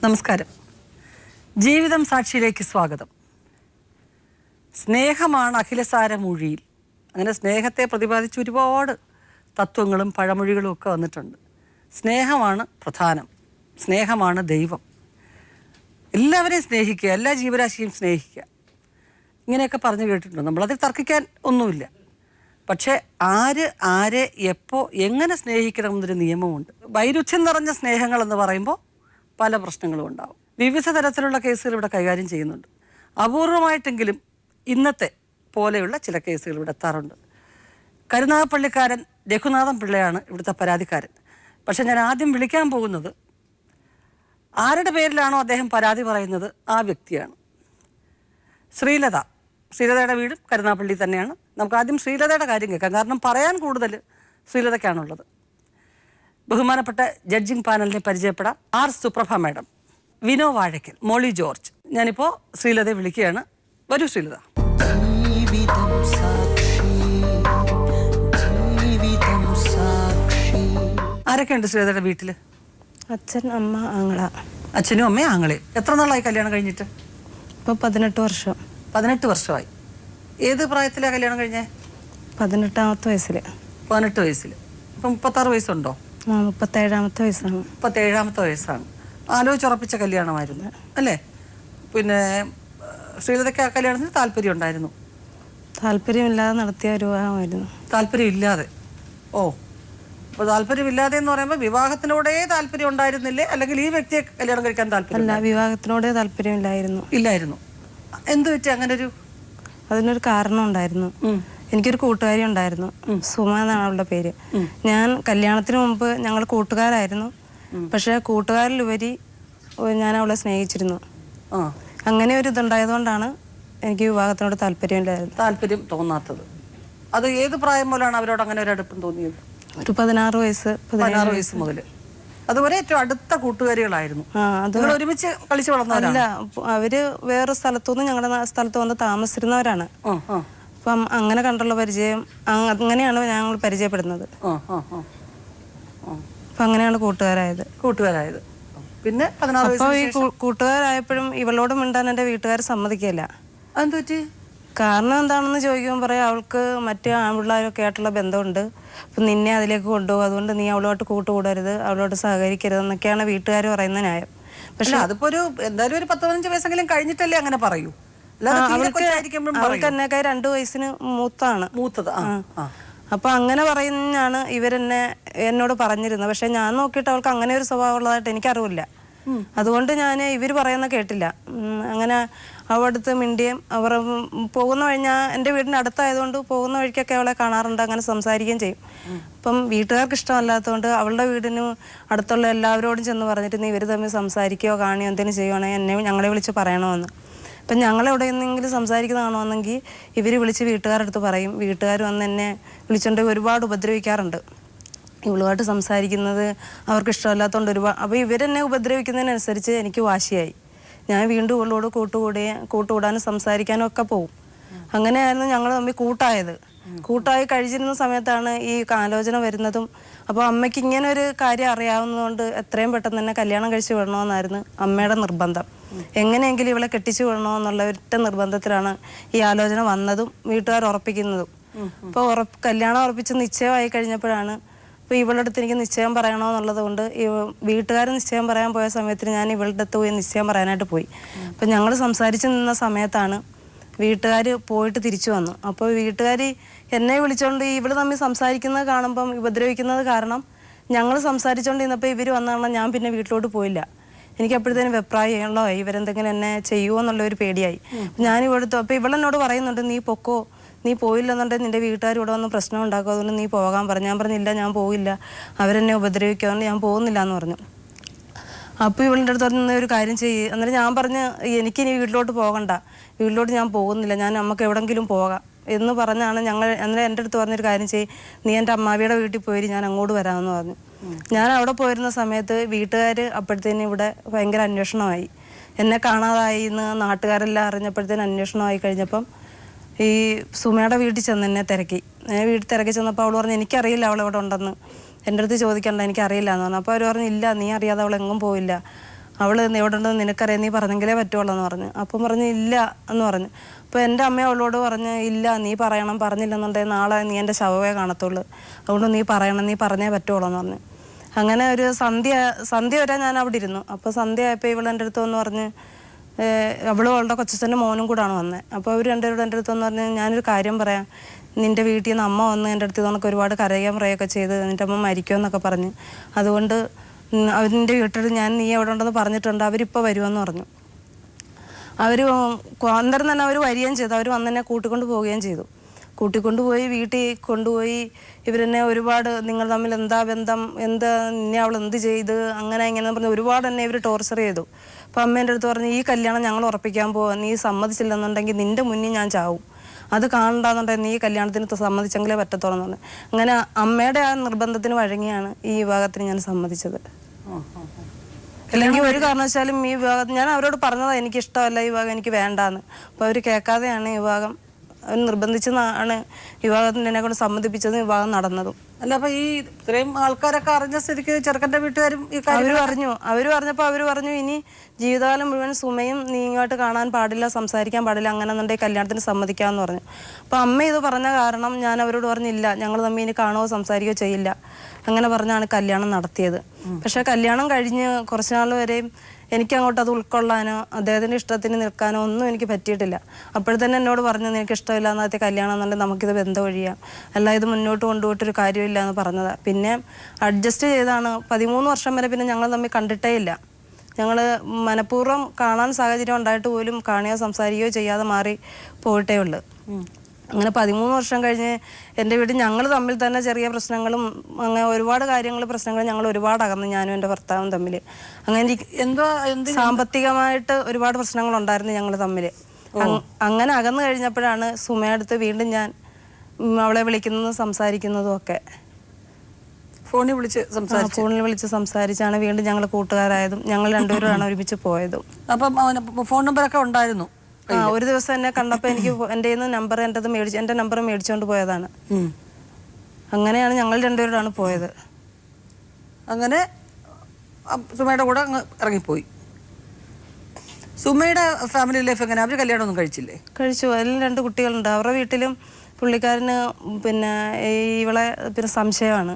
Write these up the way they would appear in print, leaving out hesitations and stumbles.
നമസ്കാരം. ജീവിതം സാക്ഷിയിലേക്ക് സ്വാഗതം. സ്നേഹമാണ് അഖിലസാരമൊഴിയിൽ. അങ്ങനെ സ്നേഹത്തെ പ്രതിപാദിച്ച് ഒരുപാട് തത്വങ്ങളും പഴമൊഴികളും ഒക്കെ വന്നിട്ടുണ്ട്. സ്നേഹമാണ് പ്രധാനം, സ്നേഹമാണ് ദൈവം. എല്ലാവരെയും സ്നേഹിക്കുക, എല്ലാ ജീവരാശിയും സ്നേഹിക്കുക, ഇങ്ങനെയൊക്കെ പറഞ്ഞു കേട്ടിട്ടുണ്ട്. നമ്മളതിൽ തർക്കിക്കാൻ ഒന്നുമില്ല. പക്ഷേ ആരെ എപ്പോൾ എങ്ങനെ സ്നേഹിക്കണമെന്നൊരു നിയമമുണ്ട്. വൈരുദ്ധ്യം നിറഞ്ഞ സ്നേഹങ്ങൾ എന്ന് പറയുമ്പോൾ പല പ്രശ്നങ്ങളും ഉണ്ടാവും. വിവിധ തരത്തിലുള്ള കേസുകൾ ഇവിടെ കൈകാര്യം ചെയ്യുന്നുണ്ട്. അപൂർവമായിട്ടെങ്കിലും ഇന്നത്തെ പോലെയുള്ള ചില കേസുകൾ ഇവിടെ എത്താറുണ്ട്. കരുനാഗപ്പള്ളിക്കാരൻ രഘുനാഥൻ പിള്ളയാണ് ഇവിടുത്തെ പരാതിക്കാരൻ. പക്ഷെ ഞാൻ ആദ്യം വിളിക്കാൻ പോകുന്നത് ആരുടെ പേരിലാണോ അദ്ദേഹം പരാതി പറയുന്നത് ആ വ്യക്തിയാണ്. ശ്രീലതയുടെ വീടും കരുനാഗപ്പള്ളി തന്നെയാണ്. നമുക്ക് ആദ്യം ശ്രീലതയുടെ കാര്യം കേൾക്കാം. കാരണം പറയാൻ കൂടുതൽ ശ്രീലതയ്ക്കാണുള്ളത്. ബഹുമാനപ്പെട്ട ജഡ്ജിംഗ് പാനലിനെ പരിചയപ്പെടാം. ആർ സുപ്രഭ മാഡം, വിനോ വാഴയ്ക്കൽ, മോളി ജോർജ്. ഞാനിപ്പോൾ ശ്രീലതയെ വിളിക്കുകയാണ്. വരൂ ശ്രീലത. ആരൊക്കെയുണ്ട് ശ്രീലതയുടെ വീട്ടിൽ? അച്ഛൻ, അമ്മ, ആങ്ങള. അച്ഛനും അമ്മയും ആങ്ങളെയും. എത്ര നാളായി കല്യാണം കഴിഞ്ഞിട്ട്? ഇപ്പോൾ 18 വർഷം. 18 വർഷമായി. ഏത് പ്രായത്തിലാണ് കല്യാണം കഴിഞ്ഞേ? 18ാമത്തെ വയസ്സിൽ. 18 വയസ്സിൽ. ഇപ്പം 36 വയസ്സുണ്ടോ? 37ാമത്തെ വയസ്സാണ്. 37ാമത്തെ വയസ്സാണ്. ആലോചിച്ചുറപ്പിച്ച കല്യാണമായിരുന്നു അല്ലേ? പിന്നെ ശ്രീലതയ്ക്ക് ആ കല്യാണത്തിന് താല്പര്യം ഉണ്ടായിരുന്നു? താല്പര്യമില്ലാതെ നടത്തിയ ഒരു വിവാഹമായിരുന്നു. താല്പര്യമില്ലാതെ? ഓ, അപ്പോൾ താല്പര്യമില്ലാതെ എന്ന് പറയുമ്പോൾ വിവാഹത്തിനോടേ താല്പര്യം ഉണ്ടായിരുന്നില്ലേ? അല്ലെങ്കിൽ ഈ വ്യക്തിയെ കല്യാണം കഴിക്കാൻ താല്പര്യം? അല്ല, വിവാഹത്തിനോടേ താല്പര്യമില്ലായിരുന്നു. ഇല്ലായിരുന്നു. എന്ത് പറ്റി അങ്ങനൊരു? അതിനൊരു കാരണം ഉണ്ടായിരുന്നു. എനിക്കൊരു കൂട്ടുകാരി ഉണ്ടായിരുന്നു, സുമ എന്നാണ് അവളുടെ പേര്. ഞാൻ കല്യാണത്തിന് മുമ്പ് ഞങ്ങൾ കൂട്ടുകാരായിരുന്നു. പക്ഷെ കൂട്ടുകാരിലുപരി ഞാൻ അവളെ സ്നേഹിച്ചിരുന്നു. അങ്ങനെ ഒരു ഇതുണ്ടായതുകൊണ്ടാണ് എനിക്ക് വിവാഹത്തിനോട് താല്പര്യം തോന്നാത്തത്. അത് ഏത് പ്രായം മുതലാണ് അവരോട് അങ്ങനെ ഒരു അടുപ്പം തോന്നിയത്? ഒരു 16 വയസ്സ് 16 വയസ്സ് മുതൽ. അതുവരെ ഏറ്റവും അടുത്ത കൂട്ടുകാരികളായിരുന്നു. ഒരുമിച്ച് കളിച്ചു വളർന്നവരല്ല. അവര് വേറെ സ്ഥലത്തുനിന്ന് ഞങ്ങളുടെ സ്ഥലത്ത് വന്ന് താമസിച്ചിരുന്നവരാണ്. അപ്പം അങ്ങനെ കണ്ടുള്ള പരിചയം, അങ്ങനെയാണ് ഞങ്ങൾ പരിചയപ്പെടുന്നത്. അപ്പൊ അങ്ങനെയാണ് കൂട്ടുകാരായത്. പിന്നെ അപ്പൊ ഈ കൂട്ടുകാരായപ്പോഴും ഇവളോട് മിണ്ടാൻ എൻ്റെ വീട്ടുകാർ സമ്മതിക്കില്ല. അതെന്തുപറ്റി? കാരണം എന്താണെന്ന് ചോദിക്കുമ്പോൾ പറയാം, അവൾക്ക് മറ്റു ആൺപിള്ളേരൊക്കെ ആയിട്ടുള്ള ബന്ധമുണ്ട്, അപ്പം നിന്നെ അതിലേക്ക് കൊണ്ടുപോകും, അതുകൊണ്ട് നീ അവളോട്ട് കൂട്ടുകൂടരുത്, അവളോട്ട് സഹകരിക്കരുത് എന്നൊക്കെയാണ് വീട്ടുകാർ പറയുന്ന ന്യായം. പക്ഷെ അതിപ്പോ എന്തായാലും ഒരു 10-15 വയസ്സെങ്കിലും കഴിഞ്ഞിട്ടല്ലേ അങ്ങനെ പറയൂ. അവൾക്ക് എന്നേക്കാൾ 2 വയസ്സിന് മൂത്തത്. അപ്പൊ അങ്ങനെ പറയുന്നതാണ് എന്നോട് പറഞ്ഞിരുന്നത്. പക്ഷെ ഞാൻ നോക്കിയിട്ട് അവൾക്ക് അങ്ങനെ ഒരു സ്വഭാവം ഉള്ളതായിട്ട് എനിക്കറിവില്ല. അതുകൊണ്ട് ഞാൻ ഇവർ പറയുന്ന കേട്ടില്ല. അങ്ങനെ അവടുത്ത് മിണ്ടിയും അവർ പോകുന്ന വഴി, ഞാൻ എൻ്റെ വീടിൻ്റെ അടുത്തായതുകൊണ്ട് പോകുന്ന വഴിക്കൊക്കെ അവളെ കാണാറുണ്ട്, അങ്ങനെ സംസാരിക്കുകയും ചെയ്യും. അപ്പം വീട്ടുകാർക്ക് ഇഷ്ടമല്ലാത്തതുകൊണ്ട് അവളുടെ വീടിന് അടുത്തുള്ള എല്ലാവരോടും ചെന്ന് പറഞ്ഞിട്ട് നീ ഇവർ തമ്മിൽ സംസാരിക്കുകയോ കാണുകയോ എന്തെങ്കിലും ചെയ്യുവാണെങ്കിൽ ഞങ്ങളെ വിളിച്ച് പറയണമെന്ന്. അപ്പം ഞങ്ങളെവിടെയെന്നെങ്കിലും സംസാരിക്കുന്നതാണോന്നെങ്കിൽ ഇവർ വിളിച്ച് വീട്ടുകാരടുത്ത് പറയും. വീട്ടുകാർ വന്ന് എന്നെ വിളിച്ചുകൊണ്ട് ഒരുപാട് ഉപദ്രവിക്കാറുണ്ട്. ഇവളുമായിട്ട് സംസാരിക്കുന്നത് അവർക്ക് ഇഷ്ടമല്ലാത്തതുകൊണ്ട് ഒരുപാട്. അപ്പോൾ ഇവരെന്നെ ഉപദ്രവിക്കുന്നതിനനുസരിച്ച് എനിക്ക് വാശിയായി. ഞാൻ വീണ്ടും ഇവളോട് കൂട്ടുകൂടാനും സംസാരിക്കാനും ഒക്കെ പോകും. അങ്ങനെയായിരുന്നു ഞങ്ങൾ തമ്മിൽ കൂട്ടായി കഴിച്ചിരുന്ന സമയത്താണ് ഈ ആലോചന വരുന്നതും. അപ്പോൾ അമ്മയ്ക്ക് ഇങ്ങനെ ഒരു കാര്യം അറിയാവുന്നതുകൊണ്ട് എത്രയും പെട്ടെന്ന് തന്നെ കല്യാണം കഴിച്ച് വിടണമെന്നായിരുന്നു അമ്മയുടെ നിർബന്ധം. എങ്ങനെയെങ്കിലും ഇവളെ കെട്ടിച്ചു വിടണമെന്നുള്ള ഒറ്റ നിർബന്ധത്തിലാണ് ഈ ആലോചന വന്നതും വീട്ടുകാർ ഉറപ്പിക്കുന്നതും. അപ്പോൾ കല്യാണം ഉറപ്പിച്ച് നിശ്ചയമായി കഴിഞ്ഞപ്പോഴാണ് ഇപ്പോൾ ഇവളുടെ അടുത്ത് എനിക്ക് നിശ്ചയം പറയണമെന്നുള്ളത് കൊണ്ട് വീട്ടുകാർ നിശ്ചയം പറയാൻ പോയ സമയത്തിന് ഞാൻ ഇവളുടെ അടുത്ത് പോയി നിശ്ചയം പറയാനായിട്ട് പോയി. അപ്പം ഞങ്ങൾ സംസാരിച്ച് നിന്ന സമയത്താണ് വീട്ടുകാർ പോയിട്ട് തിരിച്ചു വന്നു. അപ്പോൾ വീട്ടുകാർ എന്നെ വിളിച്ചുകൊണ്ട് ഇവൾ തമ്മിൽ സംസാരിക്കുന്നത് കാണുമ്പം ഉപദ്രവിക്കുന്നത് കാരണം ഞങ്ങൾ സംസാരിച്ചുകൊണ്ടിരുന്നപ്പോൾ ഇവർ വന്നാണ്. ഞാൻ പിന്നെ വീട്ടിലോട്ട് പോയില്ല. എനിക്ക് അപ്പോഴത്തേനും വെപ്രായമുള്ളോ ഇവരെന്തെങ്കിലും എന്നെ ചെയ്യുമോ എന്നുള്ള ഒരു പേടിയായി. ഞാൻ ഇവിടുത്തെ അപ്പോൾ ഇവളെന്നോട് പറയുന്നുണ്ട്, നീ പൊക്കോ, നീ പോയില്ലെന്നുണ്ടെങ്കിൽ നിൻ്റെ വീട്ടുകാർ ഇവിടെ വന്ന് പ്രശ്നം ഉണ്ടാക്കും, അതുകൊണ്ട് നീ പോകാൻ പറഞ്ഞു. ഞാൻ പറഞ്ഞില്ല, ഞാൻ പോവില്ല, അവരെന്നെ ഉപദ്രവിക്കാറുണ്ട്, ഞാൻ പോകുന്നില്ല എന്ന് പറഞ്ഞു. അപ്പോൾ ഇവളുടെ അടുത്ത് പറഞ്ഞ ഒരു കാര്യം ചെയ്യുക. അന്നേരം ഞാൻ പറഞ്ഞ് എനിക്കിനി വീട്ടിലോട്ട് പോകണ്ട, വീട്ടിലോട്ട് ഞാൻ പോകുന്നില്ല, ഞാൻ നമുക്ക് എവിടെങ്കിലും പോകാം എന്ന് പറഞ്ഞാണ് അന്നേരം എൻ്റെ അടുത്ത് പറഞ്ഞൊരു കാര്യം ചെയ്യും, നീ എൻ്റെ അമ്മാവിയുടെ വീട്ടിൽ പോയി ഞാൻ അങ്ങോട്ട് വരാമെന്ന് പറഞ്ഞു. ഞാൻ അവിടെ പോയിരുന്ന സമയത്ത് വീട്ടുകാർ അപ്പോഴത്തേനും ഇവിടെ ഭയങ്കര അന്വേഷണമായി. എന്നെ കാണാതായി എന്ന് നാട്ടുകാരെല്ലാം അറിഞ്ഞപ്പോഴത്തേനും അന്വേഷണമായി കഴിഞ്ഞപ്പം ഈ സുമയുടെ വീട്ടിൽ ചെന്ന് എന്നെ തിരക്കി. വീട്ടിൽ തിരക്കി ചെന്നപ്പോൾ അവൾ പറഞ്ഞു, എനിക്കറിയില്ല അവളെവിടെ ഉണ്ടെന്ന്. എൻ്റെ അടുത്ത് ചോദിക്കണ്ട, എനിക്കറിയില്ല എന്ന് പറഞ്ഞു. അപ്പോൾ അവർ പറഞ്ഞു, ഇല്ല, നീ അറിയാതെ അവൾ എങ്ങും പോയില്ല, അവൾ എവിടെ ഉണ്ടെന്ന് നിനക്കറിയാം, നീ പറഞ്ഞെങ്കിലേ പറ്റുള്ളൂ എന്ന് പറഞ്ഞു. അപ്പം പറഞ്ഞു ഇല്ല എന്ന് പറഞ്ഞു. അപ്പോൾ എൻ്റെ അമ്മ അവളോട് പറഞ്ഞ് ഇല്ല, നീ പറയണം, പറഞ്ഞില്ലെന്നുണ്ടെങ്കിൽ നാളെ നീ എൻ്റെ ശവമേ കാണത്തുള്ളൂ, അതുകൊണ്ട് നീ പറയണം, നീ പറഞ്ഞേ പറ്റുള്ളൂ എന്ന് പറഞ്ഞു. അങ്ങനെ ഒരു സന്ധ്യ വരെ ഞാൻ അവിടെ ഇരുന്നു. അപ്പോൾ സന്ധ്യ ആയപ്പോൾ ഇവൾ എൻ്റെ അടുത്ത് വന്ന് പറഞ്ഞ്, അവളും അവളുടെ കൊച്ചച്ഛൻ്റെ മോനും കൂടാണ് വന്നത്. അപ്പോൾ അവർ രണ്ടുപേരോട് എൻ്റെ അടുത്ത് വന്ന് പറഞ്ഞ്, ഞാനൊരു കാര്യം പറയാം, നിൻ്റെ വീട്ടിൽ നിന്ന് അമ്മ വന്ന് എൻ്റെ അടുത്ത് നിനക്ക് ഒരുപാട് കരയാൻ പറയുകയൊക്കെ ചെയ്ത് നിൻ്റെ അമ്മ മരിക്കുമെന്നൊക്കെ പറഞ്ഞ്, അതുകൊണ്ട് അവരിൻ്റെ വീട്ടിൽ ഞാൻ നീ എവിടെ ഉണ്ടെന്ന് പറഞ്ഞിട്ടുണ്ട്, അവരിപ്പോൾ വരുമെന്ന് പറഞ്ഞു. അവർ അന്നേരം തന്നെ അവർ വരികയും ചെയ്തു. അവർ വന്ന് എന്നെ കൂട്ടിക്കൊണ്ട് പോവുകയും ചെയ്തു. കൂട്ടിക്കൊണ്ടുപോയി വീട്ടിൽ കൊണ്ടുപോയി ഇവരെന്നെ ഒരുപാട്, നിങ്ങൾ തമ്മിൽ എന്താ ബന്ധം, എന്താ നിന്നെ അവൾ എന്ത് ചെയ്ത്, അങ്ങനെ ഇങ്ങനെ പറഞ്ഞ് ഒരുപാട് എന്നെ ഇവർ ടോർച്ചർ ചെയ്തു. അപ്പോൾ അമ്മേൻ്റെ അടുത്ത് പറഞ്ഞു, ഈ കല്യാണം ഞങ്ങൾ ഉറപ്പിക്കാൻ പോവാ, നീ സമ്മതിച്ചില്ലെന്നുണ്ടെങ്കിൽ നിൻ്റെ മുന്നിൽ ഞാൻ ചാവും, അത് കാണണ്ടെന്നുണ്ടെങ്കിൽ നീ കല്യാണത്തിന് സമ്മതിച്ചെങ്കിലേ പറ്റത്തോളം എന്ന് പറഞ്ഞു. അങ്ങനെ അമ്മയുടെ ആ നിർബന്ധത്തിന് വഴങ്ങിയാണ് ഈ വിവാഹത്തിന് ഞാൻ സമ്മതിച്ചത്. അല്ലെങ്കിൽ ഒരു കാരണവശാലും ഈ വിവാഹം ഞാൻ അവരോട് പറഞ്ഞതാണ്, എനിക്ക് ഇഷ്ടമല്ല ഈ വിവാഹം, എനിക്ക് വേണ്ടാന്ന്. അപ്പോൾ അവർ കേൾക്കാതെയാണ് ഈ വിവാഹം, അവർ നിർബന്ധിച്ചതാണ് വിവാഹത്തിന് എന്നെ കൊണ്ട് സമ്മതിപ്പിച്ചതും വിവാഹം നടന്നതും. അല്ല, അപ്പൊ ഈ ഇത്രയും ആൾക്കാരൊക്കെ അറിഞ്ഞ സ്ഥിതിക്ക് ചെറുക്കൻ്റെ വീട്ടുകാരും ഈ കാര്യം അവർ പറഞ്ഞപ്പോൾ അവർ പറഞ്ഞു, ഇനി ജീവിതകാലം മുഴുവൻ സുമയും നീ ഇങ്ങോട്ട് കാണാൻ പാടില്ല, സംസാരിക്കാൻ പാടില്ല, അങ്ങനെ എന്നുണ്ടെങ്കിൽ കല്യാണത്തിന് സമ്മതിക്കാമെന്ന് പറഞ്ഞു. അപ്പോൾ അമ്മ ഇത് പറഞ്ഞ കാരണം ഞാൻ അവരോട് പറഞ്ഞില്ല, ഞങ്ങൾ തമ്മിൽ ഇനി കാണുകയോ സംസാരിക്കുകയോ ചെയ്യില്ല, അങ്ങനെ പറഞ്ഞാണ് കല്യാണം നടത്തിയത്. പക്ഷേ കല്യാണം കഴിഞ്ഞ് കുറച്ച് നാൾ വരെയും എനിക്ക് അങ്ങോട്ട് അത് ഉൾക്കൊള്ളാനോ അദ്ദേഹത്തിൻ്റെ ഇഷ്ടത്തിന് നിൽക്കാനോ ഒന്നും എനിക്ക് പറ്റിയിട്ടില്ല. അപ്പോഴത്തന്നെ എന്നോട് പറഞ്ഞു, നിനക്ക് ഇഷ്ടമില്ല എന്നത്തെ കല്യാണം എന്നുണ്ടെങ്കിൽ നമുക്കിത് ബന്ധം ഒഴിയാം, അല്ല ഇത് മുന്നോട്ട് കൊണ്ടുപോയിട്ടൊരു കാര്യമില്ല എന്ന് പറഞ്ഞതാണ്. പിന്നെ അഡ്ജസ്റ്റ് ചെയ്താണ് 13 വർഷം വരെ പിന്നെ ഞങ്ങൾ തമ്മിൽ കണ്ടിട്ടേ ഇല്ല. ഞങ്ങൾ മനഃപൂർവ്വം കാണാൻ സാഹചര്യം ഉണ്ടായിട്ട് പോലും കാണുകയോ സംസാരിക്കുകയോ ചെയ്യാതെ മാറി പോയിട്ടേ ഉള്ളൂ. അങ്ങനെ 13 വർഷം കഴിഞ്ഞ് എൻ്റെ വീട്ടിൽ ഞങ്ങൾ തമ്മിൽ തന്നെ ചെറിയ പ്രശ്നങ്ങളും അങ്ങനെ ഒരുപാട് പ്രശ്നങ്ങൾ ഞങ്ങൾ ഒരുപാട് അകന്നു, ഞാനും എൻ്റെ ഭർത്താവും തമ്മിൽ. അങ്ങനെ സാമ്പത്തികമായിട്ട് ഒരുപാട് പ്രശ്നങ്ങളുണ്ടായിരുന്നു ഞങ്ങൾ തമ്മിൽ. അങ്ങനെ അകന്നു കഴിഞ്ഞപ്പോഴാണ് സുമയടുത്ത് വീണ്ടും ഞാൻ അവളെ വിളിക്കുന്നതും സംസാരിക്കുന്നതും ഒക്കെ. ഫോണിൽ വിളിച്ച് സംസാരിച്ചാണ് വീണ്ടും ഞങ്ങൾ കൂട്ടുകാരായതും ഞങ്ങൾ രണ്ടുപേരുമാണ് ഒരുമിച്ച് പോയതും. അപ്പം ഫോൺ നമ്പറൊക്കെ ഉണ്ടായിരുന്നു. ഒരു ദിവസം എന്നെ കണ്ടപ്പോൾ എനിക്ക് എൻ്റെ നമ്പർ എൻ്റെ നമ്പർ മേടിച്ചുകൊണ്ട് പോയതാണ്. അങ്ങനെയാണ് ഞങ്ങൾ രണ്ടുപേരോടാണ് പോയത്. അങ്ങനെ സുമയുടെ കൂടെ അങ്ങ് ഇറങ്ങിപ്പോയി. സുമയുടെ ഫാമിലി ലൈഫ് എങ്ങനെ? അവർ കല്യാണമൊന്നും കഴിച്ചില്ലേ? കഴിച്ചു. അതിൽ 2 കുട്ടികളുണ്ട്. അവരുടെ വീട്ടിലും പുള്ളിക്കാരന് പിന്നെ ഇവളെ പിന്നെ സംശയമാണ്.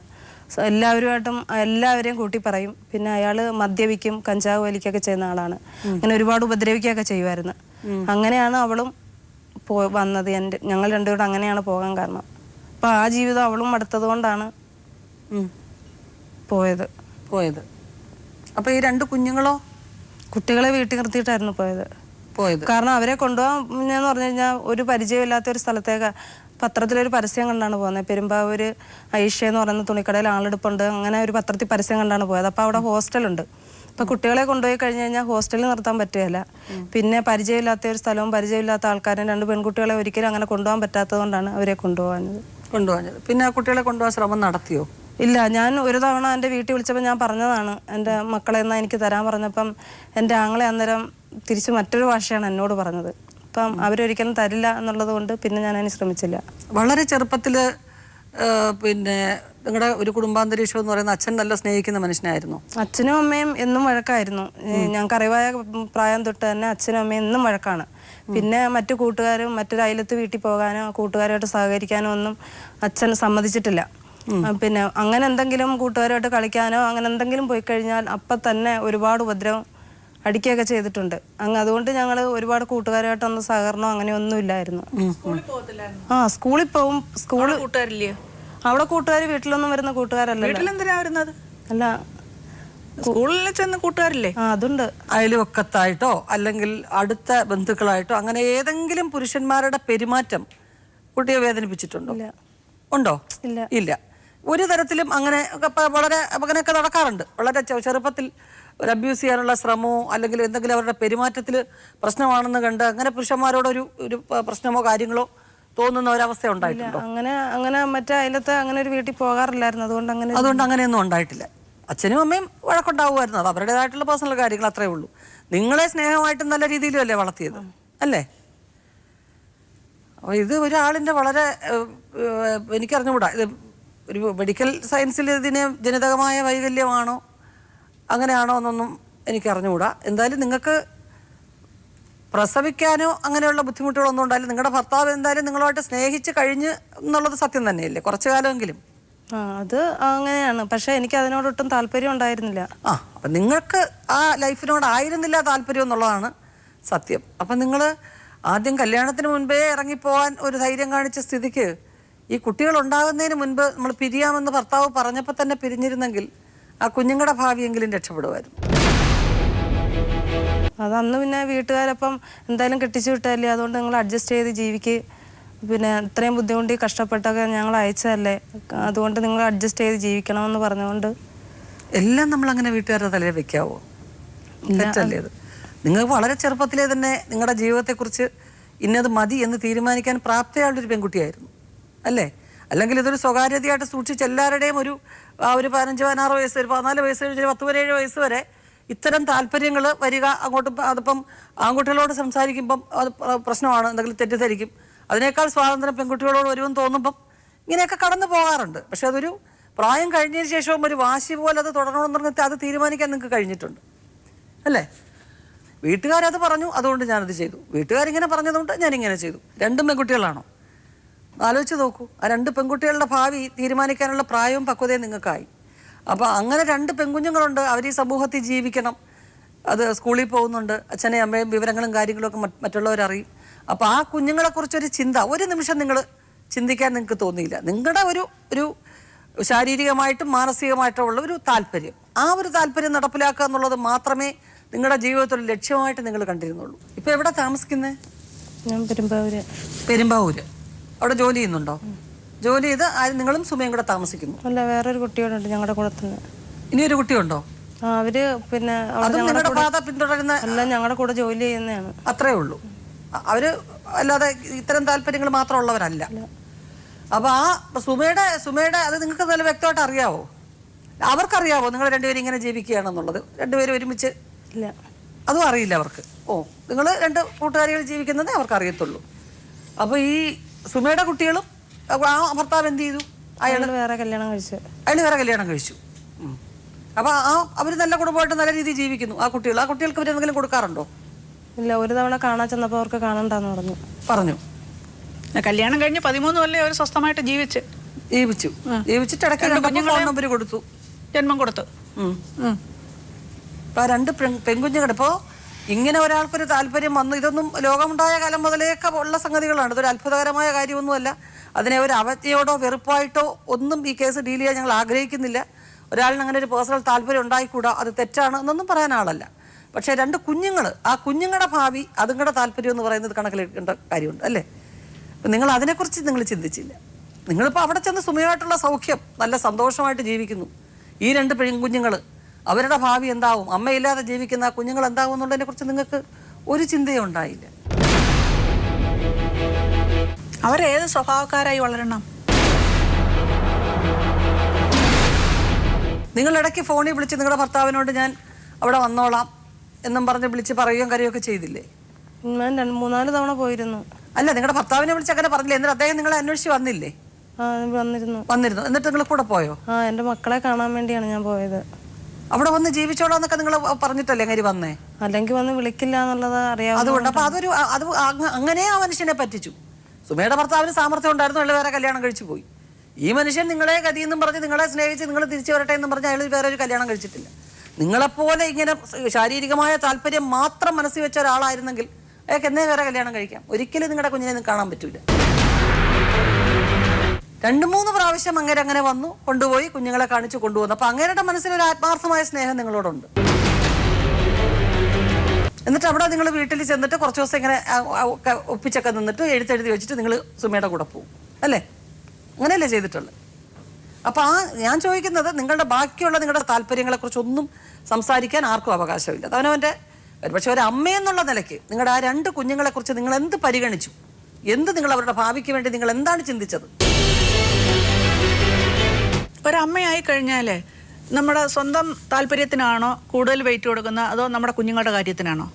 എല്ലാവരെയും കൂട്ടി പറയും. പിന്നെ അയാൾ മദ്യപിക്കും, കഞ്ചാവ് വലിക്കുകയൊക്കെ ചെയ്യുന്ന ആളാണ്. അങ്ങനെ ഒരുപാട് ഉപദ്രവിക്കുകയൊക്കെ ചെയ്യുമായിരുന്നു. അങ്ങനെയാണ് അവളും വന്നത്. ഞങ്ങൾ രണ്ടുപേരും അങ്ങനെയാണ് പോകാൻ കാരണം. അപ്പം ആ ജീവിതം അവളും മടുത്തത് കൊണ്ടാണ് പോയത്. അപ്പം ഈ 2 കുഞ്ഞുങ്ങളോ? കുട്ടികളെ വീട്ടിൽ നിർത്തിയിട്ടായിരുന്നു പോയത്. കാരണം അവരെ കൊണ്ടുപോകാൻ എന്ന് പറഞ്ഞു കഴിഞ്ഞാൽ ഒരു പരിചയമില്ലാത്ത ഒരു സ്ഥലത്തേക്ക് പത്രത്തിലൊരു പരസ്യം കണ്ടാണ് പോകുന്നത്. പെരുമ്പാവൂർ ഐഷ എന്ന് പറയുന്ന തുണിക്കടയിൽ ആളെടുപ്പുണ്ട്, അങ്ങനെ ഒരു പത്രത്തിൽ പരസ്യം കണ്ടാണ് പോയത്. അപ്പോൾ അവിടെ ഹോസ്റ്റലുണ്ട്. അപ്പോൾ കുട്ടികളെ കൊണ്ടുപോയി കഴിഞ്ഞ് കഴിഞ്ഞാൽ ഹോസ്റ്റലിൽ നിർത്താൻ പറ്റുകയില്ല. പിന്നെ പരിചയമില്ലാത്ത ഒരു സ്ഥലവും പരിചയമില്ലാത്ത ആൾക്കാരും 2 പെൺകുട്ടികളെ ഒരിക്കലും അങ്ങനെ കൊണ്ടുപോകാൻ പറ്റാത്തത് കൊണ്ടാണ് അവരെ കൊണ്ടുപോകാഞ്ഞത്. പിന്നെ കുട്ടികളെ കൊണ്ടുപോകാൻ ശ്രമം നടത്തിയോ? ഇല്ല. ഞാൻ ഒരു തവണ എൻ്റെ വീട്ടിൽ വിളിച്ചപ്പോൾ ഞാൻ പറഞ്ഞതാണ്, എൻ്റെ മക്കളെ എന്നാൽ എനിക്ക് തരാൻ പറഞ്ഞപ്പം എൻ്റെ ആങ്ങളെ അന്നേരം തിരിച്ച് മറ്റൊരു ഭാഷയാണ് എന്നോട് പറഞ്ഞത്. അപ്പം അവരൊരിക്കലും തരില്ല എന്നുള്ളത് കൊണ്ട് പിന്നെ ഞാൻ അതിന് ശ്രമിച്ചില്ല. വളരെ ചെറുപ്പത്തിൽ പിന്നെ നിങ്ങളുടെ ഒരു കുടുംബാന്തരീക്ഷം എന്ന് പറയുന്ന അച്ഛൻ നല്ല സ്നേഹിക്കുന്ന മനുഷ്യനായിരുന്നു. അച്ഛനും അമ്മയും എന്നും വഴക്കായിരുന്നു. ഞങ്ങൾക്ക് അറിവായ പ്രായം തൊട്ട് തന്നെ അച്ഛനും അമ്മയും എന്നും വഴക്കാണ്. പിന്നെ മറ്റു കൂട്ടുകാരും മറ്റൊരു അയലത്ത് വീട്ടിൽ പോകാനോ കൂട്ടുകാരുമായിട്ട് സഹകരിക്കാനോ ഒന്നും അച്ഛൻ സമ്മതിച്ചിട്ടില്ല. പിന്നെ അങ്ങനെ എന്തെങ്കിലും കൂട്ടുകാരുമായിട്ട് കളിക്കാനോ അങ്ങനെ എന്തെങ്കിലും പോയി കഴിഞ്ഞാൽ അപ്പം തന്നെ ഒരുപാട് ഉപദ്രവം അടിക്കുകയൊക്കെ ചെയ്തിട്ടുണ്ട്. അതുകൊണ്ട് ഞങ്ങൾ ഒരുപാട് കൂട്ടുകാരുമായിട്ടൊന്നും സഹകരണം അങ്ങനെയൊന്നും ഇല്ലായിരുന്നു. സ്കൂളിൽ പോവും. സ്കൂളിൽ കൂട്ടുകാരില്ലേ? അവിടെ കൂട്ടുകാർ വീട്ടിലൊന്നും വരുന്ന കൂട്ടുകാരല്ല. അല്ല, സ്കൂളിൽ ചെന്ന് കൂട്ടുകാരില്ലേ? അതുണ്ട്. അയൽവക്കത്തായിട്ടോ അല്ലെങ്കിൽ അടുത്ത ബന്ധുക്കളായിട്ടോ അങ്ങനെ ഏതെങ്കിലും പുരുഷന്മാരുടെ പെരുമാറ്റം കുട്ടിയെ വേദനിപ്പിച്ചിട്ടുണ്ടോ? ഉണ്ടോ? ഇല്ല. ഒരു തരത്തിലും അങ്ങനെ വളരെ അങ്ങനെയൊക്കെ നടക്കാറുണ്ട്. വളരെ ചെറുപ്പത്തിൽ ഒരു അബ്യൂസ് ചെയ്യാനുള്ള ശ്രമമോ അല്ലെങ്കിൽ എന്തെങ്കിലും അവരുടെ പെരുമാറ്റത്തിൽ പ്രശ്നമാണെന്ന് കണ്ട് അങ്ങനെ പുരുഷന്മാരോടൊരു പ്രശ്നമോ കാര്യങ്ങളോ തോന്നുന്ന ഒരവസ്ഥ ഉണ്ടായിട്ടുണ്ടോ? അങ്ങനെ മറ്റേ അയലത്ത് അങ്ങനെ ഒരു വീട്ടിൽ പോകാറില്ലായിരുന്നു. അതുകൊണ്ട് അങ്ങനെയൊന്നും ഉണ്ടായിട്ടില്ല. അച്ഛനും അമ്മയും വഴക്കുണ്ടാവുമായിരുന്നു. അത് അവരുടേതായിട്ടുള്ള പേഴ്സണൽ കാര്യങ്ങൾ അത്രേ ഉള്ളൂ. നിങ്ങളെ സ്നേഹമായിട്ട് നല്ല രീതിയിലും അല്ലേ വളർത്തിയത്, അല്ലേ? അപ്പോൾ ഇത് ഒരാളിൻ്റെ വളരെ എനിക്കറിഞ്ഞുകൂടാ, ഇത് ഒരു മെഡിക്കൽ സയൻസിൽ ഇതിന് ജനിതകമായ വൈകല്യമാണോ അങ്ങനെയാണോ എന്നൊന്നും എനിക്ക് അറിഞ്ഞുകൂടാ. എന്തായാലും നിങ്ങൾക്ക് പ്രസവിക്കാനോ അങ്ങനെയുള്ള ബുദ്ധിമുട്ടുകളൊന്നും ഉണ്ടായില്ല. നിങ്ങളുടെ ഭർത്താവ് എന്തായാലും നിങ്ങളുമായിട്ട് സ്നേഹിച്ച് കഴിഞ്ഞ് എന്നുള്ളത് സത്യം തന്നെയല്ലേ, കുറച്ചു കാലമെങ്കിലും. അത് അങ്ങനെയാണ്. പക്ഷെ എനിക്ക് അതിനോടൊട്ടും താല്പര്യം ഉണ്ടായിരുന്നില്ല. അപ്പം നിങ്ങൾക്ക് ആ ലൈഫിനോടായിരുന്നില്ല താല്പര്യം എന്നുള്ളതാണ് സത്യം. അപ്പം നിങ്ങൾ ആദ്യം കല്യാണത്തിന് മുൻപേ ഇറങ്ങിപ്പോവാൻ ഒരു ധൈര്യം കാണിച്ച സ്ഥിതിക്ക് ഈ കുട്ടികൾ ഉണ്ടാകുന്നതിന് മുൻപ് നമ്മൾ പിരിയാമെന്ന് ഭർത്താവ് പറഞ്ഞപ്പോൾ തന്നെ പിരിഞ്ഞിരുന്നെങ്കിൽ ആ കുഞ്ഞുങ്ങളുടെ ഭാവിയെങ്കിലും രക്ഷപ്പെടുമായിരുന്നു. അതന്ന് പിന്നെ വീട്ടുകാരപ്പം എന്തായാലും കെട്ടിച്ചു വിട്ടല്ലേ, അതുകൊണ്ട് നിങ്ങൾ അഡ്ജസ്റ്റ് ചെയ്ത് ജീവിക്ക്, പിന്നെ ഇത്രയും ബുദ്ധിമുട്ടി കഷ്ടപ്പെട്ടൊക്കെ ഞങ്ങൾ അയച്ചതല്ലേ, അതുകൊണ്ട് നിങ്ങൾ അഡ്ജസ്റ്റ് ചെയ്ത് ജീവിക്കണമെന്ന് പറഞ്ഞുകൊണ്ട് എല്ലാം നമ്മളങ്ങനെ വീട്ടുകാരുടെ തലയിൽ വെക്കാവോ? തെറ്റല്ലേ അത്? നിങ്ങൾക്ക് വളരെ ചെറുപ്പത്തിലേ തന്നെ നിങ്ങളുടെ ജീവിതത്തെക്കുറിച്ച് ഇന്നത് മതി എന്ന് തീരുമാനിക്കാൻ പ്രാപ്തയായുള്ളൊരു പെൺകുട്ടിയായിരുന്നു അല്ലേ? അല്ലെങ്കിൽ ഇതൊരു സ്വകാര്യതയായിട്ട് സൂക്ഷിച്ച് എല്ലാവരുടെയും ഒരു 15-16 വയസ്സ്, ഒരു 14 വയസ്സ്, 17 വയസ്സ് വരെ ഇത്തരം താല്പര്യങ്ങൾ വരിക. അങ്ങോട്ട് അതിപ്പം ആൺകുട്ടികളോട് സംസാരിക്കുമ്പം അത് പ്രശ്നമാണ്, എന്തെങ്കിലും തെറ്റിദ്ധരിക്കും. അതിനേക്കാൾ സ്വാതന്ത്ര്യം പെൺകുട്ടികളോട് വരുമെന്ന് തോന്നുമ്പം ഇങ്ങനെയൊക്കെ കടന്നു പോകാറുണ്ട്. പക്ഷെ അതൊരു പ്രായം കഴിഞ്ഞതിന് ശേഷവും ഒരു വാശി പോലെ അത് തുടരണമെന്ന് പറഞ്ഞിട്ട് അത് തീരുമാനിക്കാൻ നിങ്ങൾക്ക് കഴിഞ്ഞിട്ടുണ്ട് അല്ലേ? വീട്ടുകാരത് പറഞ്ഞു, അതുകൊണ്ട് ഞാനത് ചെയ്തു. വീട്ടുകാരിങ്ങനെ പറഞ്ഞതുകൊണ്ട് ഞാനിങ്ങനെ ചെയ്തു. രണ്ടും പെൺകുട്ടികളാണോ? ആലോചിച്ച് നോക്കൂ. ആ 2 പെൺകുട്ടികളുടെ ഭാവി തീരുമാനിക്കാനുള്ള പ്രായവും പക്വതയും നിങ്ങൾക്കായി. അപ്പോൾ അങ്ങനെ 2 പെൺകുഞ്ഞുങ്ങളുണ്ട്. അവർ ഈ സമൂഹത്തിൽ ജീവിക്കണം, അത് സ്കൂളിൽ പോകുന്നുണ്ട്, അച്ഛനെയും അമ്മയും വിവരങ്ങളും കാര്യങ്ങളൊക്കെ മറ്റുള്ളവരറിയും. അപ്പോൾ ആ കുഞ്ഞുങ്ങളെക്കുറിച്ചൊരു ചിന്ത ഒരു നിമിഷം നിങ്ങൾ ചിന്തിക്കാൻ നിങ്ങൾക്ക് തോന്നിയില്ല. നിങ്ങളുടെ ഒരു ശാരീരികമായിട്ടും മാനസികമായിട്ടും ഉള്ള ഒരു താല്പര്യം, ആ ഒരു താല്പര്യം നടപ്പിലാക്കുക എന്നുള്ളത് മാത്രമേ നിങ്ങളുടെ ജീവിതത്തിൽ ലക്ഷ്യമായിട്ട് നിങ്ങൾ കണ്ടിരുന്നുള്ളൂ. ഇപ്പോൾ എവിടെ താമസിക്കുന്നത്? ഞാൻ പെരുമ്പാവൂര്. അവിടെ ജോലി ചെയ്യുന്നുണ്ടോ? ജോലി ചെയ്ത് നിങ്ങളും സുമയും കൂടെ താമസിക്കുന്നു? അല്ല, വേറൊരു കുട്ടിയോടുണ്ട് ഞങ്ങളുടെ കൂടെ തന്നെ. ഇനിയൊരു കുട്ടിയുണ്ടോ? അവര് പിന്നെ നിങ്ങളുടെ പാത പിന്തുടരുന്ന അല്ല, ഞങ്ങളുടെ കൂടെ ജോലി ചെയ്യുന്നതാണ്. അത്രേ ഉള്ളൂ. അവര് അല്ലാതെ ഇത്തരം താല്പര്യങ്ങൾ മാത്രമുള്ളവരല്ല. അപ്പൊ ആ സുമയുടെ അത് നിങ്ങൾക്ക് നല്ല വ്യക്തമായിട്ട് അറിയാവോ? അവർക്കറിയാവോ നിങ്ങൾ രണ്ടുപേരും ഇങ്ങനെ ജീവിക്കുകയാണെന്നുള്ളത്? രണ്ടുപേരും ഒരുമിച്ച് ഇല്ല, അതും അറിയില്ല അവർക്ക്. നിങ്ങൾ 2 കൂട്ടുകാരികൾ ജീവിക്കുന്നതേ അവർക്ക് അറിയത്തുള്ളൂ. അപ്പോൾ ഈ സുമയുടെ കുട്ടികളും ആ ഭർത്താവ് എന്ത് ചെയ്തു? അയാൾ വേറെ കല്യാണം കഴിച്ചു. അപ്പോൾ അവർ നല്ല കുടുംബമായിട്ട് നല്ല രീതിയിൽ ജീവിക്കുന്നു. ആ കുട്ടികൾക്ക് അവരെന്തെങ്കിലും കൊടുക്കാറുണ്ടോ? ഇല്ല, ഒരു തവണ കാണാൻ ചെന്നപ്പോൾ അവർക്ക് കാണണ്ടെന്ന് പറഞ്ഞു. കല്യാണം കഴിഞ്ഞ് 13 കൊല്ലം അവർ സ്വസ്ഥമായിട്ട് ജീവിച്ചിട്ട് ഇടയ്ക്ക് ഫോൺ നമ്പർ കൊടുത്തു, ജന്മം കൊടുത്തു. അപ്പോൾ 2 പെൺകുഞ്ഞുങ്ങൾ. ഇപ്പോൾ ഇങ്ങനെ ഒരാൾക്കൊരു താല്പര്യം വന്നു, ഇതൊന്നും ലോകമുണ്ടായ കാലം മുതലേക്കെ ഉള്ള സംഗതികളാണ്. ഇതൊരു അത്ഭുതകരമായ കാര്യമൊന്നുമല്ല. അതിനെ ഒരു അവജ്ഞയോടോ വെറുപ്പായിട്ടോ ഒന്നും ഈ കേസ് ഡീൽ ചെയ്യാൻ ഞങ്ങൾ ആഗ്രഹിക്കുന്നില്ല. ഒരാളിന് അങ്ങനെ ഒരു പേഴ്സണൽ താല്പര്യം ഉണ്ടായിക്കൂടാ, അത് തെറ്റാണ് എന്നൊന്നും പറയാൻ ആളല്ല. പക്ഷേ 2 കുഞ്ഞുങ്ങൾ, ആ കുഞ്ഞുങ്ങളുടെ ഭാവി അതുങ്ങളുടെ താല്പര്യം എന്ന് പറയുന്നത് കണക്കിലെടുക്കേണ്ട കാര്യമുണ്ട് അല്ലേ? അപ്പം നിങ്ങൾ അതിനെക്കുറിച്ച് നിങ്ങൾ ചിന്തിച്ചില്ല. നിങ്ങളിപ്പോൾ അവിടെ ചെന്ന് സുമയായിട്ടുള്ള സൗഖ്യം, നല്ല സന്തോഷമായിട്ട് ജീവിക്കുന്നു. ഈ 2 പെൺകുഞ്ഞുങ്ങൾ, അവരുടെ ഭാവി എന്താവും, അമ്മയില്ലാതെ ജീവിക്കുന്ന ആ കുഞ്ഞുങ്ങൾ എന്താവും എന്നുള്ളതിനെ കുറിച്ച് നിങ്ങൾക്ക് ഒരു ചിന്തയും ഉണ്ടായില്ല. അവരേത് സ്വഭാവക്കാരായി വളരണം? നിങ്ങൾ ഇടയ്ക്ക് ഫോണിൽ വിളിച്ച് നിങ്ങളുടെ ഭർത്താവിനോട് ഞാൻ അവിടെ വന്നോളാം എന്നും പറഞ്ഞ് വിളിച്ച് പറയുകയും കറിയൊക്കെ ചെയ്തില്ലേ? ഞാൻ 3-4 തവണ പോയിരുന്നു. അല്ല, നിങ്ങളുടെ ഭർത്താവിനെ വിളിച്ച് അങ്ങനെ പറഞ്ഞില്ലേ? എന്നിട്ട് അദ്ദേഹം നിങ്ങളെ അന്വേഷിച്ച് വന്നില്ലേ? വന്നിരുന്നു. എന്നിട്ട് നിങ്ങൾ കൂടെ പോയോ? എൻ്റെ മക്കളെ കാണാൻ വേണ്ടിയാണ് ഞാൻ പോയത്. അവിടെ വന്ന് ജീവിച്ചോളാന്നൊക്കെ നിങ്ങൾ പറഞ്ഞിട്ടല്ലേ അങ്ങനെ വന്നേ? അല്ലെങ്കിൽ വന്ന് വിളിക്കില്ല എന്നുള്ളത് അറിയാം. അതുകൊണ്ട് അപ്പൊ അങ്ങനെ ആ മനുഷ്യനെ പറ്റിച്ചു. സുമയുടെ ഭർത്താവിന് സാമർത്ഥ്യം ഉണ്ടായിരുന്നു, അയാൾ വേറെ കല്യാണം കഴിച്ചു പോയി. ഈ മനുഷ്യൻ നിങ്ങളെ ഗതിയെന്നും പറഞ്ഞ് നിങ്ങളെ സ്നേഹിച്ച് നിങ്ങൾ തിരിച്ചു വരട്ടെ എന്നും പറഞ്ഞ് അയാൾ വേറെ ഒരു കല്യാണം കഴിച്ചിട്ടില്ല. നിങ്ങളെപ്പോലെ ഇങ്ങനെ ശാരീരികമായ താല്പര്യം മാത്രം മനസ്സിൽ വെച്ച ഒരാളായിരുന്നെങ്കിൽ അയാൾക്ക് എന്നേ വേറെ കല്യാണം കഴിക്കാം. ഒരിക്കലും നിങ്ങളുടെ കുഞ്ഞിനെ കാണാൻ പറ്റൂല. 2-3 പ്രാവശ്യം അങ്ങനെ വന്നു, കൊണ്ടുപോയി കുഞ്ഞുങ്ങളെ കാണിച്ചു കൊണ്ടുവന്നു. അപ്പൊ അങ്ങേരുടെ മനസ്സിലൊരു ആത്മാർത്ഥമായ സ്നേഹം നിങ്ങളോടുണ്ട്. എന്നിട്ട് അവിടെ നിങ്ങൾ വീട്ടിൽ ചെന്നിട്ട് കുറച്ച് ദിവസം ഇങ്ങനെ ഒപ്പിച്ചൊക്കെ നിന്നിട്ട് എഴുതി വെച്ചിട്ട് നിങ്ങൾ സുമയുടെ കൂടെ പോകും അല്ലേ? അങ്ങനെയല്ലേ ചെയ്തിട്ടുള്ളത്? അപ്പോൾ ഞാൻ ചോദിക്കുന്നത്, നിങ്ങളുടെ ബാക്കിയുള്ള നിങ്ങളുടെ താല്പര്യങ്ങളെക്കുറിച്ചൊന്നും സംസാരിക്കാൻ ആർക്കും അവകാശമില്ല. അവനവൻ്റെ പക്ഷെ ഒരു അമ്മയെന്നുള്ള നിലയ്ക്ക് നിങ്ങളുടെ ആ 2 കുഞ്ഞുങ്ങളെക്കുറിച്ച് നിങ്ങൾ എന്ത് പരിഗണിച്ചു? നിങ്ങൾ അവരുടെ ഭാവിക്ക് വേണ്ടി നിങ്ങൾ എന്താണ് ചിന്തിച്ചത്? ഒരമ്മയായി കഴിഞ്ഞാൽ നമ്മുടെ സ്വന്തം താല്പര്യത്തിനാണോ കൂടുതൽ വെയിറ്റ് കൊടുക്കുന്നത്, അതോ നമ്മുടെ കുഞ്ഞുങ്ങളുടെ കാര്യത്തിനാണോ?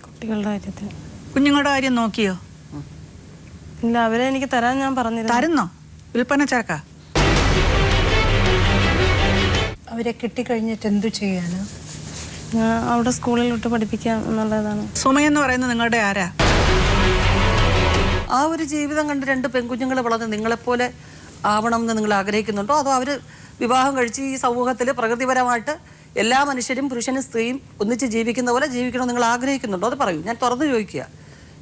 കുട്ടികളുടെ കാര്യത്തിന്. കുഞ്ഞുങ്ങളുടെ കാര്യം നോക്കിയോ? ഇല്ല, അവരെ എനിക്ക് തരാൻ ഞാൻ പറഞ്ഞിരുന്നു. തരുന്നോ? വിൽപ്പന ചാക്ക? അവരെ കിട്ടിക്കഴിഞ്ഞിട്ട് എന്തു ചെയ്യാനോ? ഞാൻ അവിടെ സ്കൂളിൽ വിട്ട് പഠിപ്പിക്കാം എന്നുള്ളതാണ്. സുമയെന്ന് പറയുന്നത് നിങ്ങളുടെ ആരാ? ആ ഒരു ജീവിതം കണ്ട് 2 പെൺകുഞ്ഞുങ്ങൾ വളർന്ന് നിങ്ങളെപ്പോലെ ആവണം എന്ന് നിങ്ങൾ ആഗ്രഹിക്കുന്നുണ്ടോ? അതോ അവർ വിവാഹം കഴിച്ച് ഈ സമൂഹത്തിൽ പ്രകൃതിപരമായിട്ട് എല്ലാ മനുഷ്യരും പുരുഷനും സ്ത്രീയും ഒന്നിച്ച് ജീവിക്കുന്ന പോലെ ജീവിക്കണം നിങ്ങൾ ആഗ്രഹിക്കുന്നുണ്ടോ? അത് പറയൂ. ഞാൻ തുറന്നു ചോദിക്കുക.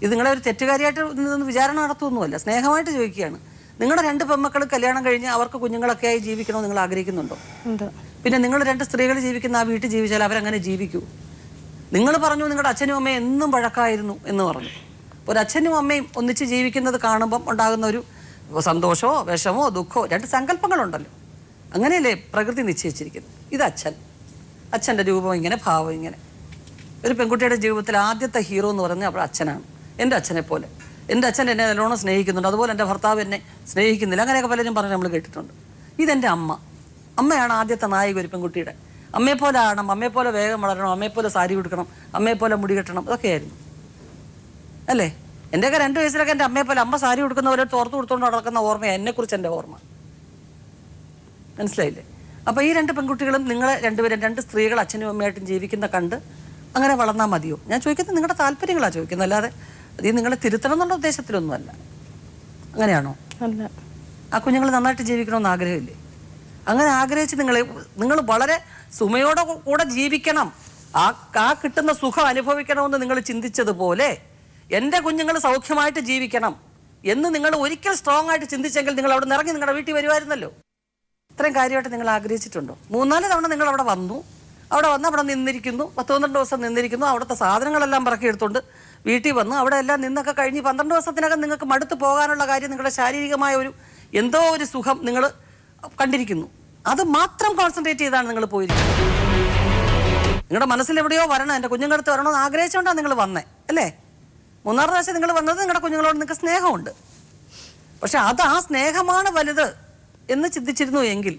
ഇത് നിങ്ങളെ ഒരു തെറ്റുകാരിയായിട്ട് നിന്ന് വിചാരണ നടത്തുമൊന്നുമല്ല, സ്നേഹമായിട്ട് ചോദിക്കുകയാണ്. നിങ്ങളുടെ 2 പെൺമക്കൾ കല്യാണം കഴിഞ്ഞ് അവർക്ക് കുഞ്ഞുങ്ങളൊക്കെ ആയി ജീവിക്കണമെന്ന് നിങ്ങൾ ആഗ്രഹിക്കുന്നുണ്ടോ? പിന്നെ നിങ്ങൾ 2 സ്ത്രീകൾ ജീവിക്കുന്ന ആ വീട്ടിൽ ജീവിച്ചാൽ അവരങ്ങനെ ജീവിക്കൂ? നിങ്ങൾ പറഞ്ഞു നിങ്ങളുടെ അച്ഛനും അമ്മയും എന്നും വഴക്കായിരുന്നു എന്ന് പറഞ്ഞു. ഒരു അച്ഛനും അമ്മയും ഒന്നിച്ച് ജീവിക്കുന്നത് കാണുമ്പം ഉണ്ടാകുന്ന ഒരു സന്തോഷമോ വിഷമോ ദുഃഖമോ 2 സങ്കല്പങ്ങളുണ്ടല്ലോ. അങ്ങനെയല്ലേ പ്രകൃതി നിശ്ചയിച്ചിരിക്കുന്നത്. ഇത് അച്ഛൻ്റെ രൂപം ഇങ്ങനെ, ഭാവം ഇങ്ങനെ. ഒരു പെൺകുട്ടിയുടെ ജീവിതത്തിൽ ആദ്യത്തെ ഹീറോ എന്ന് പറയുന്നത് അവളുടെ അച്ഛനാണ്. എൻ്റെ അച്ഛനെ പോലെ. എൻ്റെ അച്ഛൻ എന്നെ നല്ലോണം സ്നേഹിക്കുന്നുണ്ട്, അതുപോലെ എൻ്റെ ഭർത്താവ് എന്നെ സ്നേഹിക്കുന്നില്ല, അങ്ങനെയൊക്കെ പലരും പറഞ്ഞ് നമ്മൾ കേട്ടിട്ടുണ്ട്. ഇതെൻ്റെ അമ്മയാണ് ആദ്യത്തെ നായിക ഒരു പെൺകുട്ടിയുടെ. അമ്മയെപ്പോലെ ആവണം, അമ്മയെപ്പോലെ വേഗം വളരണം, അമ്മയെപ്പോലെ സാരി ഉടുക്കണം, അമ്മയെപ്പോലെ മുടി കെട്ടണം, ഇതൊക്കെയായിരുന്നു അല്ലേ? എൻ്റെയൊക്കെ 2 വയസ്സിലൊക്കെ എൻ്റെ അമ്മയെപ്പോലെ അമ്മ സാരി ഉടുക്കുന്നവരെ തോർത്ത് കൊടുത്തുകൊണ്ട് നടക്കുന്ന ഓർമ്മയാണ് എന്നെക്കുറിച്ച് എൻ്റെ ഓർമ്മ. മനസ്സിലായില്ലേ? അപ്പോൾ ഈ 2 പെൺകുട്ടികളും നിങ്ങളെ 2 സ്ത്രീകൾ അച്ഛനും അമ്മയായിട്ടും ജീവിക്കുന്ന കണ്ട് അങ്ങനെ വളർന്നാൽ മതിയോ? ഞാൻ ചോദിക്കുന്നത് നിങ്ങളുടെ താല്പര്യങ്ങളാണ് ചോദിക്കുന്നത്, അല്ലാതെ അത് നിങ്ങളെ തിരുത്തണം എന്നുള്ള ഉദ്ദേശത്തിലൊന്നുമല്ല. അങ്ങനെയാണോ? അല്ല. ആ കുഞ്ഞുങ്ങൾ നന്നായിട്ട് ജീവിക്കണമെന്ന് ആഗ്രഹമില്ലേ? അങ്ങനെ ആഗ്രഹിച്ച് നിങ്ങൾ വളരെ സുമയോടെ കൂടെ ജീവിക്കണം, ആ കിട്ടുന്ന സുഖം അനുഭവിക്കണമെന്ന് നിങ്ങൾ ചിന്തിച്ചതുപോലെ എൻ്റെ കുഞ്ഞുങ്ങൾ സൗഖ്യമായിട്ട് ജീവിക്കണം എന്ന് നിങ്ങൾ ഒരിക്കൽ സ്ട്രോങ് ആയിട്ട് ചിന്തിച്ചെങ്കിൽ നിങ്ങൾ അവിടെ നിറങ്ങി നിങ്ങളുടെ വീട്ടിൽ വരുമായിരുന്നല്ലോ. ഇത്രയും കാര്യമായിട്ട് നിങ്ങൾ ആഗ്രഹിച്ചിട്ടുണ്ടോ? 3-4 തവണ നിങ്ങൾ അവിടെ വന്നു, അവിടെ നിന്നിരിക്കുന്നു, 10-12 ദിവസം നിന്നിരിക്കുന്നു, അവിടുത്തെ സാധനങ്ങളെല്ലാം പറക്കി എടുത്തുകൊണ്ട് വീട്ടിൽ വന്നു, അവിടെ എല്ലാം നിന്നൊക്കെ കഴിഞ്ഞ് 12 ദിവസത്തിനകം നിങ്ങൾക്ക് മടുത്ത് പോകാനുള്ള കാര്യം നിങ്ങളുടെ ശാരീരികമായ എന്തോ ഒരു സുഖം നിങ്ങൾ കണ്ടിരിക്കുന്നു. അത് മാത്രം കോൺസെൻട്രേറ്റ് ചെയ്താണ് നിങ്ങൾ പോയിരിക്കുന്നത്. നിങ്ങളുടെ മനസ്സിൽ എവിടെയോ വരണം, എൻ്റെ കുഞ്ഞുങ്ങളടുത്ത് വരണമെന്ന് ആഗ്രഹിച്ചുകൊണ്ടാണ് നിങ്ങൾ വന്നേ അല്ലേ? 3-6 പ്രാവശ്യം നിങ്ങൾ വന്നത് നിങ്ങളുടെ കുഞ്ഞുങ്ങളോട് നിങ്ങൾക്ക് സ്നേഹമുണ്ട്. പക്ഷെ അത് ആ സ്നേഹമാണ് വലുത് എന്ന് ചിന്തിച്ചിരുന്നു എങ്കിൽ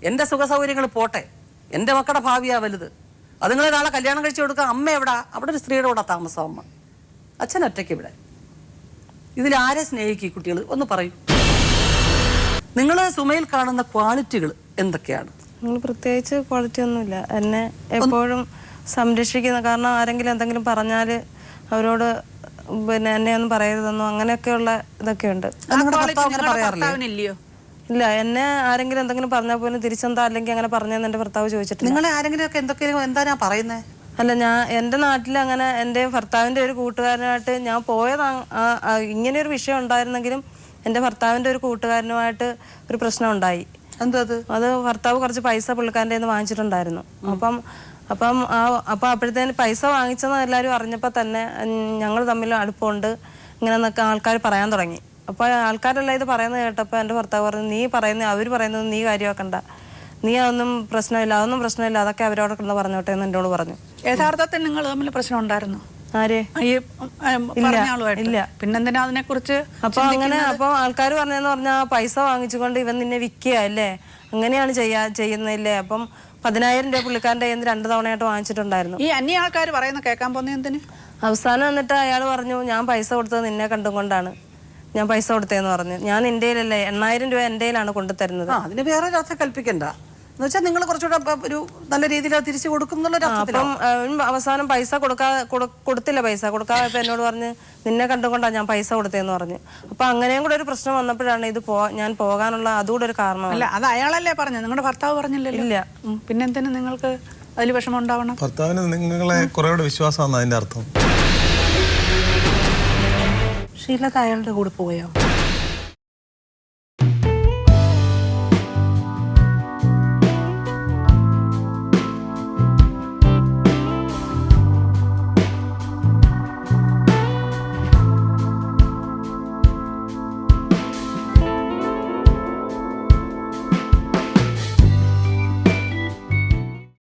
എൻ്റെ സുഖസൗകര്യങ്ങൾ പോട്ടെ, എൻ്റെ മക്കളുടെ ഭാവിയാ വലുത്. അത് നിങ്ങൾ നാളെ കല്യാണം കഴിച്ചു കൊടുക്കുക. അമ്മ എവിടാ? അവിടെ ഒരു സ്ത്രീയുടെ കൂടെ താമസം. അമ്മ, അച്ഛൻ ഒറ്റയ്ക്ക് ഇവിടെ. ഇതിലാരെ സ്നേഹിക്കും കുട്ടികൾ? ഒന്ന് പറയൂ. നിങ്ങൾ സുമയിൽ കാണുന്ന ക്വാളിറ്റികൾ എന്തൊക്കെയാണ്? നിങ്ങൾ പ്രത്യേകിച്ച് ക്വാളിറ്റി ഒന്നുമില്ല. എന്നെ എപ്പോഴും സംരക്ഷിക്കുന്ന, കാരണം ആരെങ്കിലും എന്തെങ്കിലും പറഞ്ഞാൽ അവരോട് പിന്നെ എന്നെ ഒന്നും പറയരുതെന്നോ അങ്ങനെയൊക്കെയുള്ള ഇതൊക്കെയുണ്ട്. ഇല്ലയോ? ഇല്ല, എന്നെ ആരെങ്കിലും എന്തെങ്കിലും പറഞ്ഞാൽ പോലും തിരിച്ചെന്താ അല്ലെങ്കിൽ അങ്ങനെ പറഞ്ഞതെന്ന് എൻ്റെ ഭർത്താവ് ചോദിച്ചിട്ടില്ല. നിങ്ങളെ ആരെങ്കിലും ഒക്കെ എന്തൊക്കെയോ എന്താ ഞാൻ പറയുന്നത്? അല്ല, എൻ്റെ നാട്ടിൽ അങ്ങനെ എൻ്റെ ഭർത്താവിൻ്റെ ഒരു കൂട്ടുകാരനായിട്ട് ഞാൻ പോയത് ഇങ്ങനെയൊരു വിഷയം ഉണ്ടായിരുന്നെങ്കിലും എൻ്റെ ഭർത്താവിൻ്റെ ഒരു കൂട്ടുകാരനുമായിട്ട് ഒരു പ്രശ്നം ഉണ്ടായി. അത് ഭർത്താവ് കുറച്ച് പൈസ പുള്ളിക്കാരൻ്റെ നിന്ന് വാങ്ങിച്ചിട്ടുണ്ടായിരുന്നു. അപ്പം അപ്പോഴത്തേന് പൈസ വാങ്ങിച്ചെന്ന് എല്ലാവരും അറിഞ്ഞപ്പോൾ തന്നെ ഞങ്ങൾ തമ്മിൽ അടുപ്പമുണ്ട് ഇങ്ങനെ എന്നൊക്കെ ആൾക്കാർ പറയാൻ തുടങ്ങി. അപ്പോൾ ആൾക്കാരെല്ലാം ഇത് പറയുന്നത് കേട്ടപ്പോൾ എൻ്റെ ഭർത്താവ് പറഞ്ഞു, അവർ പറയുന്നത് നീ കാര്യമാക്കണ്ട, നീ അതൊന്നും പ്രശ്നമില്ല, അതൊക്കെ അവരോട് കിടന്ന് പറഞ്ഞോട്ടെ എന്ന് എന്നോട് പറഞ്ഞു. യഥാർത്ഥത്തിൽ നിങ്ങൾ തമ്മിൽ പ്രശ്നം ഉണ്ടായിരുന്നു? ആര്? ഇല്ല. പിന്നെന്തിനാ അതിനെ കുറിച്ച്? അപ്പൊ ആൾക്കാർ പറഞ്ഞെന്ന് പറഞ്ഞാൽ പൈസ വാങ്ങിച്ചുകൊണ്ട് ഇവൻ നിന്നെ വിൽക്കുക അല്ലേ, അങ്ങനെയാണ് ചെയ്യുന്നില്ലേ. അപ്പം 10,000 രൂപ പുള്ളിക്കാരൻ്റെ 2 തവണയായിട്ട് വാങ്ങിച്ചിട്ടുണ്ടായിരുന്നു. ഈ അന്യ ആൾക്കാർ പറയുന്ന കേൾക്കാൻ പോകുന്ന എന്തിന്? അവസാനം എന്നിട്ട് അയാൾ പറഞ്ഞു, ഞാൻ പൈസ കൊടുത്തത് നിന്നെ കണ്ടും കൊണ്ടാണ് ഞാൻ പൈസ കൊടുത്തതെന്ന് പറഞ്ഞു. ഞാൻ എൻ്റെ കയ്യിലല്ലേ 8,000 രൂപ എൻ്റെ കയ്യിലാണ് കൊണ്ടുതരുന്നത്. അതിന് വേറെ അർത്ഥം കൽപ്പിക്കണ്ട എന്ന് വെച്ചാൽ നിങ്ങൾ കുറച്ചുകൂടെ ഒരു നല്ല രീതിയിൽ തിരിച്ചു കൊടുക്കും. അപ്പം അവസാനം പൈസ കൊടുത്തില്ല. പൈസ കൊടുക്കാതെ എന്നോട് പറഞ്ഞ് നിന്നെ കണ്ടുകൊണ്ടാണ് ഞാൻ പൈസ കൊടുത്തതെന്ന് പറഞ്ഞു. അപ്പൊ അങ്ങനെയും കൂടെ ഒരു പ്രശ്നം വന്നപ്പോഴാണ് ഞാൻ പോകാനുള്ള അതുകൂടെ ഒരു കാരണം. അല്ല, അത് അയാളല്ലേ പറഞ്ഞു, നിങ്ങളുടെ ഭർത്താവ് പറഞ്ഞില്ലല്ലോ. ഇല്ല. പിന്നെന്തിനു നിങ്ങൾക്ക് അതിൽ വിഷമം ഉണ്ടാവണം? ഭർത്താവിന് നിങ്ങളെ കുറേയൂടെ വിശ്വാസമാണ് അതിന്റെ അർത്ഥം. ഷീലത അയാളുടെ കൂടെ പോയോ?